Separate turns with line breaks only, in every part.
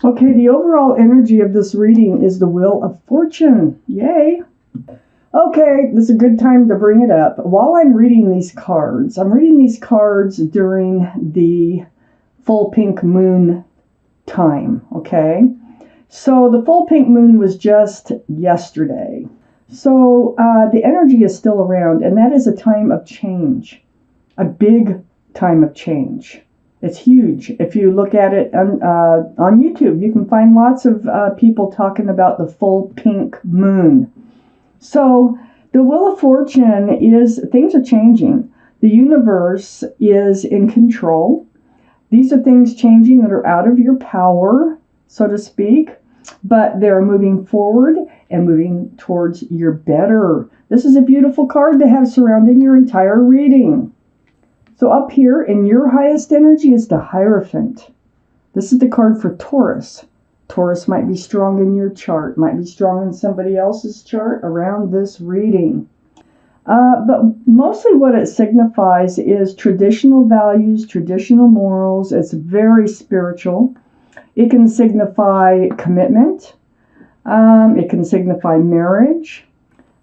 Okay, the overall energy of this reading is the Wheel of Fortune. Yay! Okay, this is a good time to bring it up. While I'm reading these cards, I'm reading these cards during the full pink moon time, okay? So the full pink moon was just yesterday. So the energy is still around, and that is a time of change, a big time of change. It's huge. If you look at it on YouTube, you can find lots of people talking about the full pink moon. So the Wheel of Fortune is, things are changing. The universe is in control. These are things changing that are out of your power, so to speak, but they're moving forward and moving towards your better. This is a beautiful card to have surrounding your entire reading. So up here in your highest energy is the Hierophant. This is the card for Taurus. Taurus might be strong in your chart, might be strong in somebody else's chart around this reading. But mostly what it signifies is traditional values, traditional morals. It's very spiritual. It can signify commitment. It can signify marriage.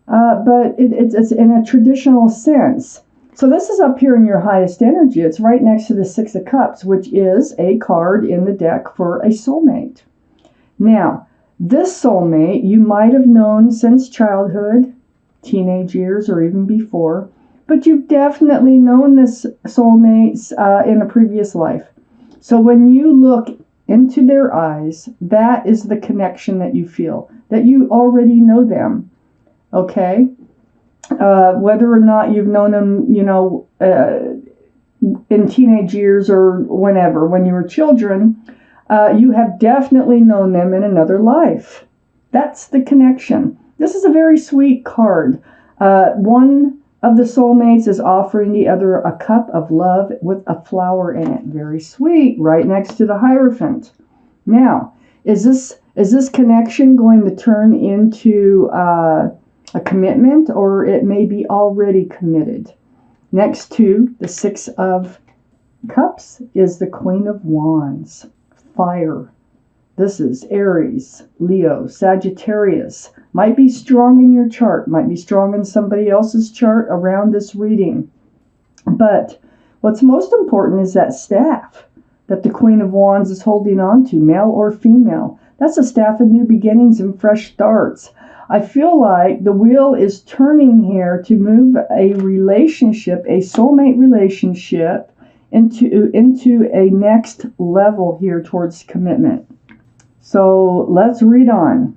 But it's in a traditional sense. So this is up here in your highest energy. It's right next to the Six of Cups, which is a card in the deck for a soulmate. Now, this soulmate you might have known since childhood, teenage years, or even before, but you've definitely known this soulmate in a previous life. So when you look into their eyes, that is the connection that you feel, that you already know them, okay? Whether or not you've known them, in teenage years or whenever, when you were children, you have definitely known them in another life. That's the connection. This is a very sweet card. One of the soulmates is offering the other a cup of love with a flower in it. Very sweet, right next to the Hierophant. Now, is this connection going to turn into a commitment, or it may be already committed? Next to the Six of Cups is the Queen of Wands. Fire. This is Aries, Leo, Sagittarius. Might be strong in your chart, might be strong in somebody else's chart around this reading. But what's most important is that staff that the Queen of Wands is holding on to, male or female. That's a staff of new beginnings and fresh starts. I feel like the wheel is turning here to move a relationship, a soulmate relationship, into a next level here towards commitment. So let's read on.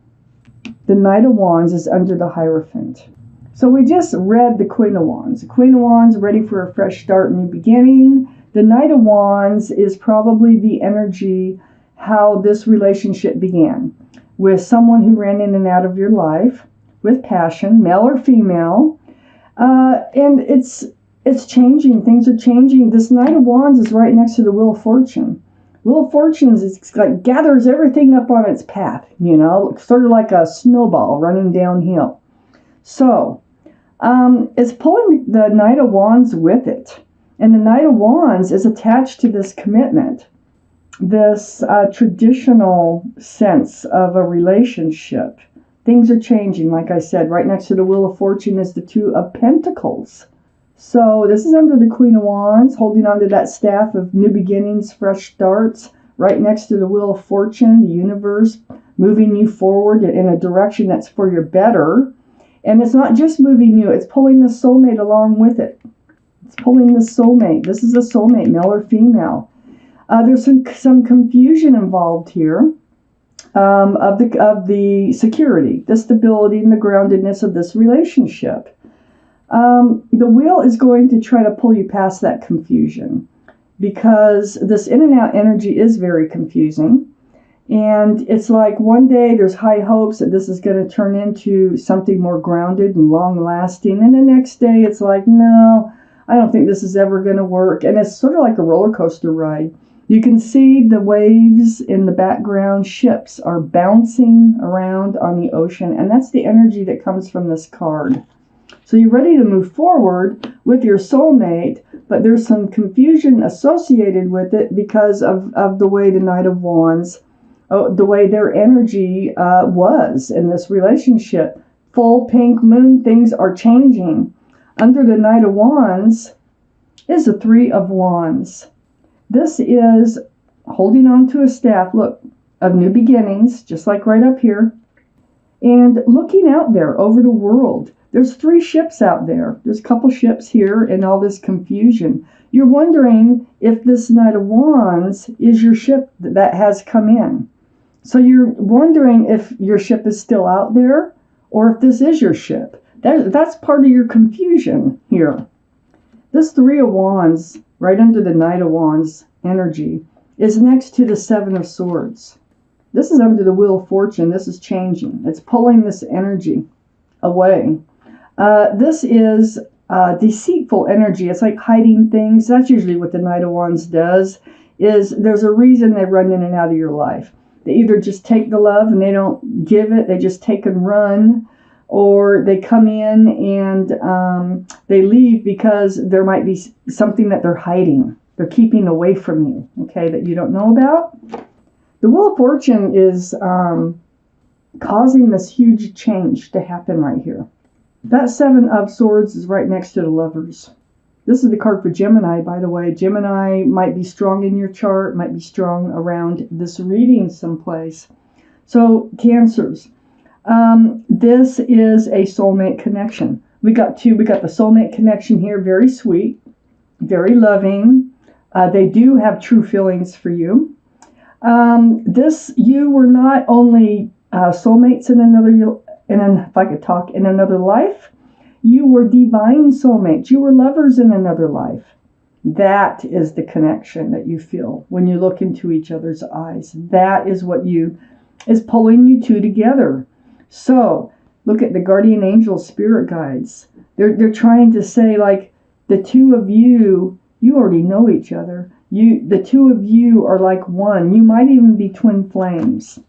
The Knight of Wands is under the Hierophant. So we just read the Queen of Wands. The Queen of Wands ready for a fresh start, new beginning. The Knight of Wands is probably the energy how this relationship began, with someone who ran in and out of your life with passion, male or female, and it's changing. Things are changing. This Knight of Wands is right next to the Wheel of Fortune. Wheel of Fortune is like gathers everything up on its path, sort of like a snowball running downhill. So it's pulling the Knight of Wands with it, and the Knight of Wands is attached to this commitment, this traditional sense of a relationship. Things are changing, like I said. Right next to the Wheel of Fortune is the Two of Pentacles. So this is under the Queen of Wands, holding onto that staff of new beginnings, fresh starts. Right next to the Wheel of Fortune, the universe moving you forward in a direction that's for your better. And it's not just moving you, it's pulling the soulmate along with it. It's pulling the soulmate. This is a soulmate, male or female. There's some confusion involved here of the security, the stability, and the groundedness of this relationship. The wheel is going to try to pull you past that confusion, because this in and out energy is very confusing. And it's like one day there's high hopes that this is going to turn into something more grounded and long lasting. And the next day it's like, no, I don't think this is ever going to work. And it's sort of like a roller coaster ride. You can see the waves in the background. Ships are bouncing around on the ocean. And that's the energy that comes from this card. So you're ready to move forward with your soulmate, but there's some confusion associated with it because of the way the Knight of Wands the way their energy was in this relationship. Full pink moon, things are changing. Under the Knight of Wands is the Three of Wands. This is holding on to a staff, look, of new beginnings, just like right up here, and looking out there over the world. There's 3 ships out there. There's a couple ships here in all this confusion. You're wondering if this Knight of Wands is your ship that has come in. So you're wondering if your ship is still out there or if this is your ship. That's part of your confusion here. This Three of Wands, right under the Knight of Wands energy, is next to the Seven of Swords. This is under the Wheel of Fortune. This is changing. It's pulling this energy away. This is deceitful energy. It's like hiding things. That's usually what the Knight of Wands does, is there's a reason they run in and out of your life. They either just take the love and they don't give it. They just take and run. Or they come in and they leave because there might be something that they're hiding. They're keeping away from you, okay, that you don't know about. The Wheel of Fortune is causing this huge change to happen right here. That Seven of Swords is right next to the Lovers. This is the card for Gemini, by the way. Gemini might be strong in your chart, might be strong around this reading someplace. So, Cancers. This is a soulmate connection. We got the soulmate connection here, very sweet, very loving. They do have true feelings for you. You were not only soulmates in another life, you were divine soulmates. You were lovers in another life. That is the connection that you feel when you look into each other's eyes. That is what is pulling you two together. So, look at the guardian angels, spirit guides. They're trying to say, like, the two of you already know each other. The two of you are like one. You might even be twin flames.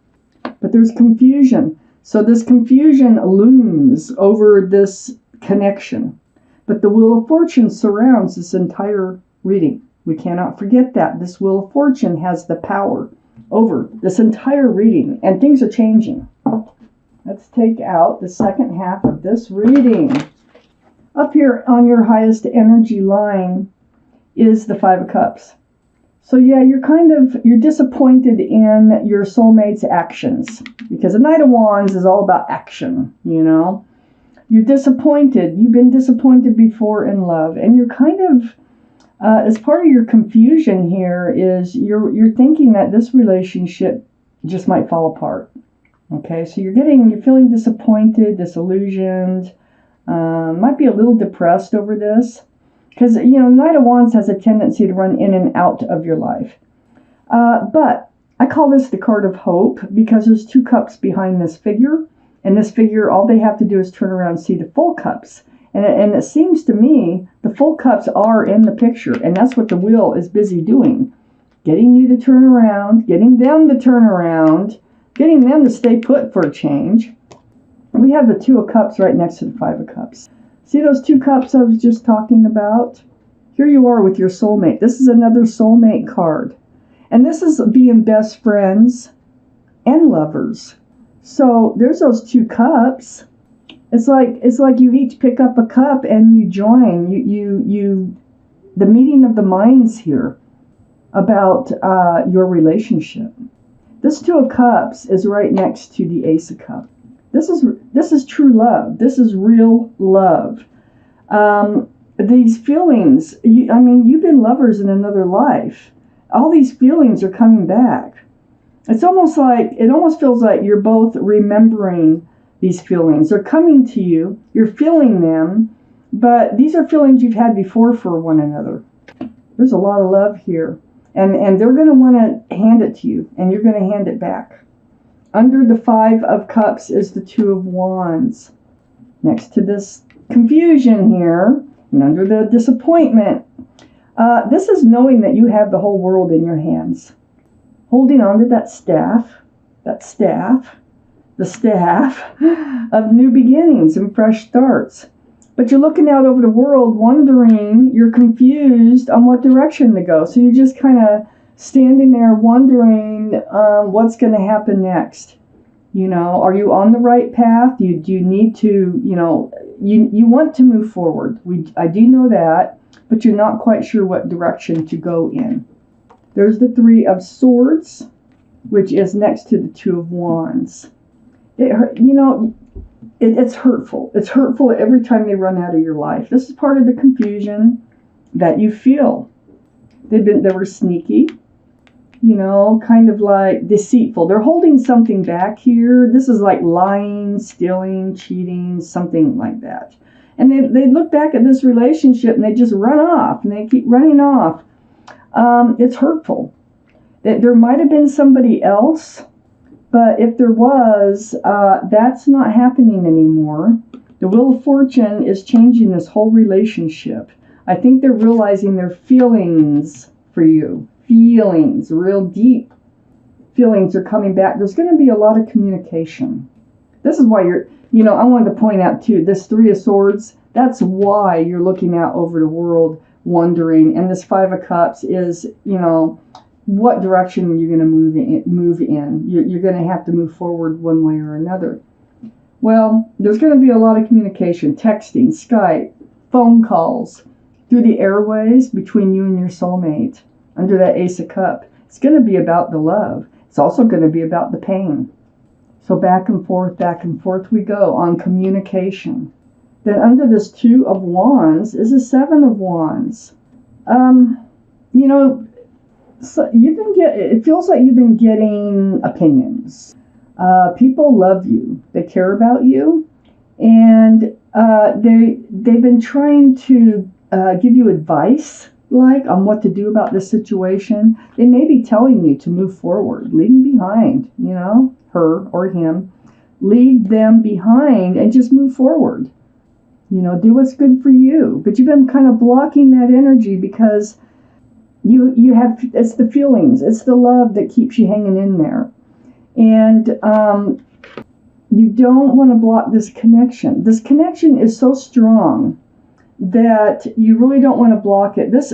But there's confusion. So this confusion looms over this connection. But the Wheel of Fortune surrounds this entire reading. We cannot forget that. This Wheel of Fortune has the power over this entire reading. And things are changing. Let's take out the second half of this reading. Up here on your highest energy line is the Five of Cups. So yeah, you're disappointed in your soulmate's actions, because the Knight of Wands is all about action, you know. You're disappointed. You've been disappointed before in love, and you're kind of, as part of your confusion here, is you're thinking that this relationship just might fall apart. Okay, so you're feeling disappointed, disillusioned, might be a little depressed over this. Because, you know, Knight of Wands has a tendency to run in and out of your life. But I call this the card of hope because there's 2 cups behind this figure. And this figure, all they have to do is turn around and see the full cups. And it seems to me the full cups are in the picture. And that's what the wheel is busy doing. Getting you to turn around, getting them to turn around, getting them to stay put for a change. We have the 2 of Cups right next to the 5 of Cups. See those 2 cups I was just talking about? Here you are with your soulmate. This is another soulmate card. And this is being best friends and lovers. So there's those 2 cups. It's like you each pick up a cup and you join. The meeting of the minds here about your relationship. This 2 of Cups is right next to the Ace of Cups. This is true love. This is real love. These feelings, you've been lovers in another life. All these feelings are coming back. It almost feels like you're both remembering these feelings. They're coming to you. You're feeling them, but these are feelings you've had before for one another. There's a lot of love here. And they're going to want to hand it to you, and you're going to hand it back. Under the 5 of Cups is the 2 of Wands. Next to this confusion here, and under the disappointment, this is knowing that you have the whole world in your hands. Holding on to the staff of new beginnings and fresh starts. But you're looking out over the world wondering, you're confused on what direction to go. So you're just kind of standing there wondering what's going to happen next. You know, are you on the right path? Do you need to, you want to move forward. I do know that, but you're not quite sure what direction to go in. There's the Three of Swords, which is next to the Two of Wands. It's hurtful. It's hurtful every time they run out of your life. This is part of the confusion that you feel. They were sneaky, kind of like deceitful. They're holding something back here. This is like lying, stealing, cheating, something like that. And they look back at this relationship and they just run off, and they keep running off. It's hurtful. There might have been somebody else, but if there was, that's not happening anymore. The Wheel of Fortune is changing this whole relationship. I think they're realizing their feelings for you. Feelings, real deep feelings are coming back. There's going to be a lot of communication. This is why I wanted to point out too, this Three of Swords, that's why you're looking out over the world, wondering. And this Five of Cups is, what direction you're going to move in. You're going to have to move forward one way or another. Well, there's going to be a lot of communication, texting, Skype, phone calls, through the airways between you and your soulmate. Under that Ace of Cups, it's going to be about the love. It's also going to be about the pain. So back and forth we go on communication. Then under this Two of Wands is a Seven of Wands. So it feels like you've been getting opinions. People love you. They care about you, and they've been trying to give you advice, like on what to do about this situation. They may be telling you to move forward, leave them behind, her or him. Leave them behind and just move forward. Do what's good for you. But you've been kind of blocking that energy because you have, it's the feelings, it's the love that keeps you hanging in there. And you don't want to block this connection. This connection is so strong that you really don't want to block it. This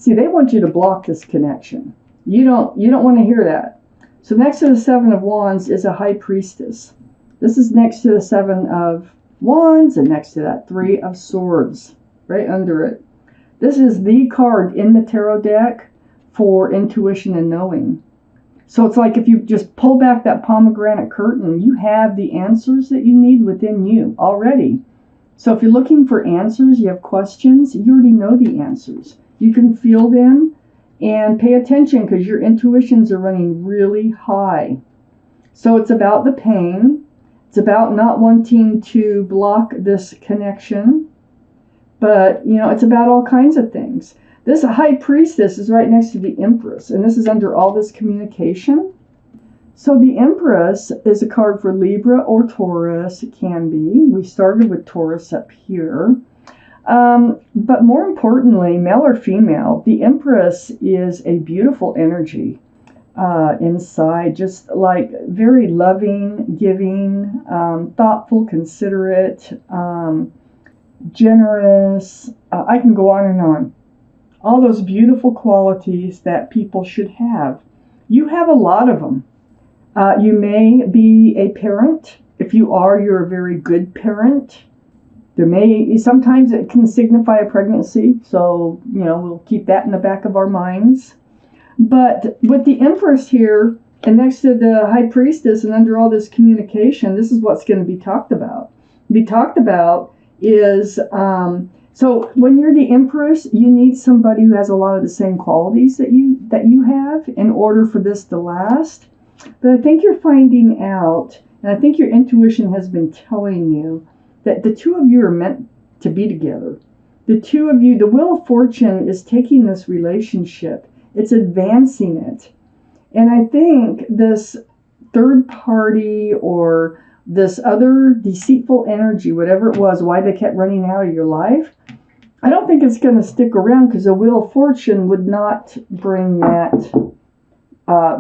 they want you to block this connection. You don't want to hear that. So next to the Seven of Wands is a High Priestess. This is next to the Seven of Wands and next to that Three of Swords, right under it. This is the card in the tarot deck for intuition and knowing. So it's like if you just pull back that pomegranate curtain, you have the answers that you need within you already. So if you're looking for answers, you have questions, you already know the answers. You can feel them and pay attention because your intuitions are running really high. So it's about the pain. It's about not wanting to block this connection. But, it's about all kinds of things. This High Priestess is right next to the Empress, and this is under all this communication. So the Empress is a card for Libra or Taurus. It can be. We started with Taurus up here. But more importantly, male or female, the Empress is a beautiful energy inside, just like very loving, giving, thoughtful, considerate, generous. I can go on and on. All those beautiful qualities that people should have. You have a lot of them. You may be a parent. If you are, you're a very good parent. Sometimes it can signify a pregnancy, so, we'll keep that in the back of our minds. But with the Empress here, and next to the High Priestess, and under all this communication, this is what's going to be talked about. Is, so when you're the Empress, you need somebody who has a lot of the same qualities that you have in order for this to last. But I think you're finding out, and I think your intuition has been telling you, that the two of you are meant to be together. The two of you, the Wheel of Fortune is taking this relationship. It's advancing it. And I think this third party or this other deceitful energy, whatever it was, why they kept running out of your life, I don't think it's going to stick around because the Wheel of Fortune would not bring that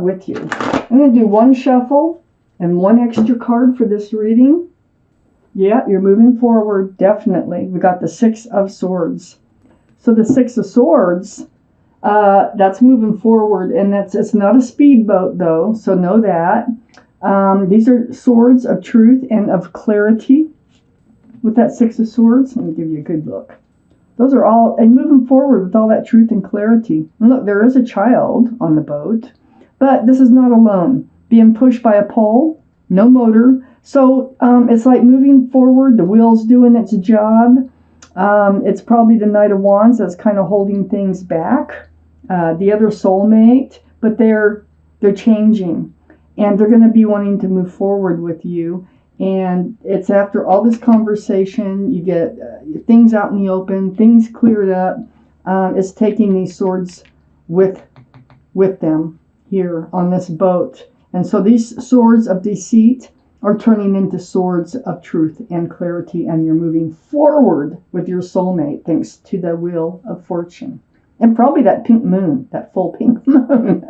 with you. I'm going to do one shuffle and one extra card for this reading. Yeah, you're moving forward, definitely. We got the Six of Swords. So the Six of Swords That's moving forward, and it's not a speedboat though, so know that. These are swords of truth and of clarity. With that Six of Swords, let me give you a good look. Those are all, and moving forward with all that truth and clarity. And look, there is a child on the boat, but this is not alone. Being pushed by a pole, no motor. So it's like moving forward, the wheel's doing its job. It's probably the Knight of Wands that's kind of holding things back. The other soulmate, but they're changing, and they're going to be wanting to move forward with you. And it's after all this conversation, you get things out in the open, things cleared up. It's taking these swords with them here on this boat. And so these swords of deceit are turning into swords of truth and clarity, and you're moving forward with your soulmate thanks to the Wheel of Fortune. And probably that pink moon, that full pink moon.